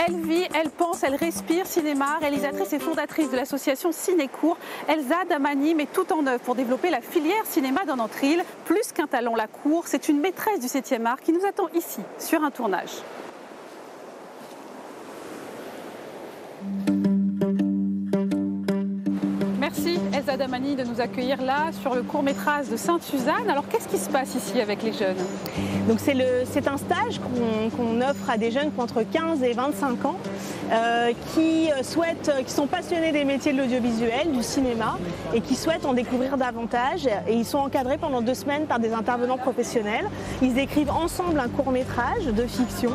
Elle vit, elle pense, elle respire cinéma. Réalisatrice et fondatrice de l'association Cinécourt, Elsa Damani met tout en œuvre pour développer la filière cinéma dans notre île. Plus qu'un talent Lacour, c'est une maîtresse du 7e art qui nous attend ici, sur un tournage. Merci Elsa Damani de nous accueillir là sur le court-métrage de Sainte-Suzanne. Alors qu'est-ce qui se passe ici avec les jeunes? Donc c'est un stage qu'on offre à des jeunes qui ont entre 15 et 25 ans qui sont passionnés des métiers de l'audiovisuel, du cinéma et qui souhaitent en découvrir davantage. Et ils sont encadrés pendant 2 semaines par des intervenants professionnels. Ils écrivent ensemble un court-métrage de fiction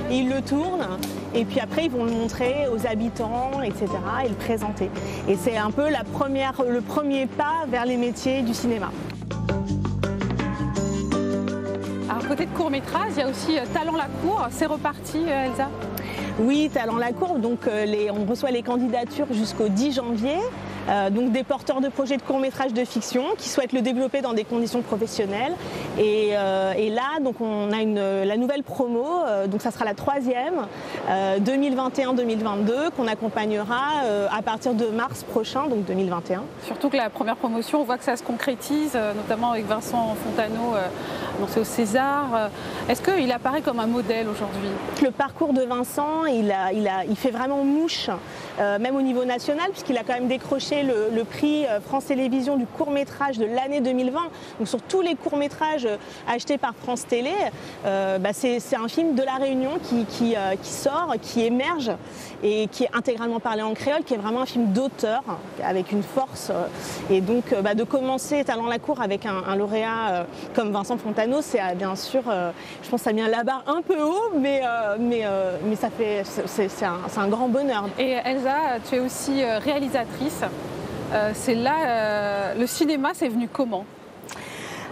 et ils le tournent. Et puis après, ils vont le montrer aux habitants, etc. et le présenter. Et c'est un peu le premier pas vers les métiers du cinéma. Alors, à côté de court-métrage, il y a aussi Talent Lacour. C'est reparti, Elsa? Oui, Talent Lacour. Donc, on reçoit les candidatures jusqu'au 10 janvier. Donc des porteurs de projets de court-métrage de fiction qui souhaitent le développer dans des conditions professionnelles. Et là, donc on a la nouvelle promo, donc ça sera la 3e, 2021-2022, qu'on accompagnera à partir de mars prochain, donc 2021. Surtout que la première promotion, on voit que ça se concrétise, notamment avec Vincent Fontano, annoncé au César. Est-ce qu'il apparaît comme un modèle aujourd'hui? Le parcours de Vincent, il fait vraiment mouche, même au niveau national, puisqu'il a quand même décroché le prix France Télévisions du court-métrage de l'année 2020. Donc sur tous les courts-métrages achetés par France Télé, c'est un film de La Réunion qui sort, qui émerge et qui est intégralement parlé en créole, qui est vraiment un film d'auteur avec une force. Et donc de commencer Talent Lacour avec un lauréat comme Vincent Fontano, c'est bien sûr, je pense que ça vient la barre un peu haut, mais c'est un grand bonheur. Et Elsa, tu es aussi réalisatrice. C'est là, le cinéma, c'est venu comment?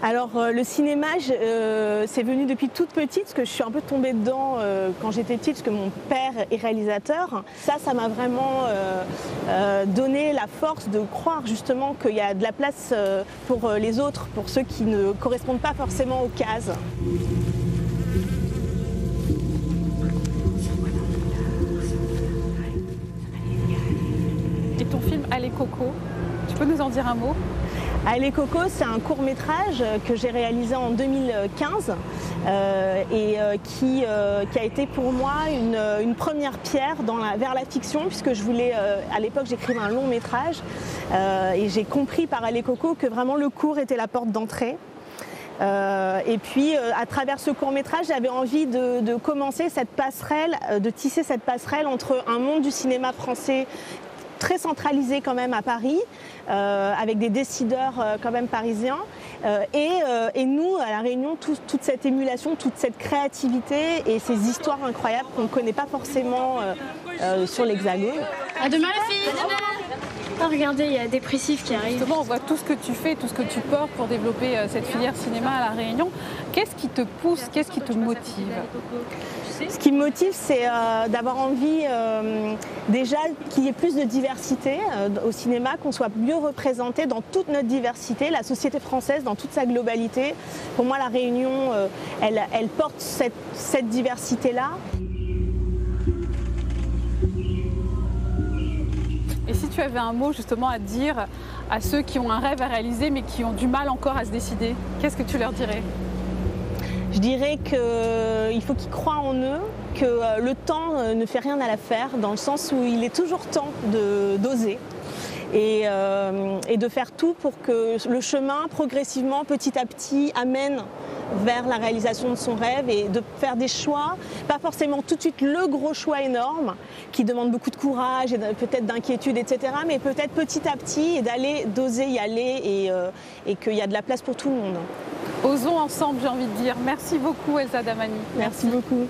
Alors le cinéma, c'est venu depuis toute petite, parce que je suis un peu tombée dedans quand j'étais petite, parce que mon père est réalisateur. Ça m'a vraiment donné la force de croire justement qu'il y a de la place pour les autres, pour ceux qui ne correspondent pas forcément aux cases. Et ton film Allez Coco, tu peux nous en dire un mot? Allez Coco, c'est un court-métrage que j'ai réalisé en 2015 qui a été pour moi une première pierre vers la fiction, puisque je voulais, à l'époque j'écrivais un long métrage et j'ai compris par Allez Coco que vraiment le court était la porte d'entrée. Et puis à travers ce court-métrage, j'avais envie de commencer cette passerelle, de tisser cette passerelle entre un monde du cinéma français très centralisé quand même à Paris, avec des décideurs quand même parisiens, et nous, à La Réunion, toute cette émulation, toute cette créativité et ces histoires incroyables qu'on ne connaît pas forcément sur l'Hexagone. À demain les filles! Oh, regardez, il y a Dépressif qui arrive. Justement, on voit tout ce que tu fais, tout ce que tu portes pour développer cette filière cinéma à La Réunion. Qu'est-ce qui te pousse, qu'est-ce qui te motive? Ce qui me motive, c'est d'avoir envie déjà qu'il y ait plus de diversité au cinéma, qu'on soit mieux représenté dans toute notre diversité, la société française dans toute sa globalité. Pour moi, La Réunion, elle porte cette diversité-là. Et si tu avais un mot justement à dire à ceux qui ont un rêve à réaliser mais qui ont du mal encore à se décider, qu'est-ce que tu leur dirais? Je dirais qu'il faut qu'ils croient en eux, que le temps ne fait rien à l'affaire, dans le sens où il est toujours temps d'oser et de faire tout pour que le chemin, progressivement, petit à petit, amène vers la réalisation de son rêve et de faire des choix, pas forcément tout de suite le gros choix énorme qui demande beaucoup de courage et peut-être d'inquiétude, etc. mais peut-être petit à petit et d'oser y aller et qu'il y a de la place pour tout le monde. Osons ensemble, j'ai envie de dire. Merci beaucoup Elsa Damani. Merci beaucoup.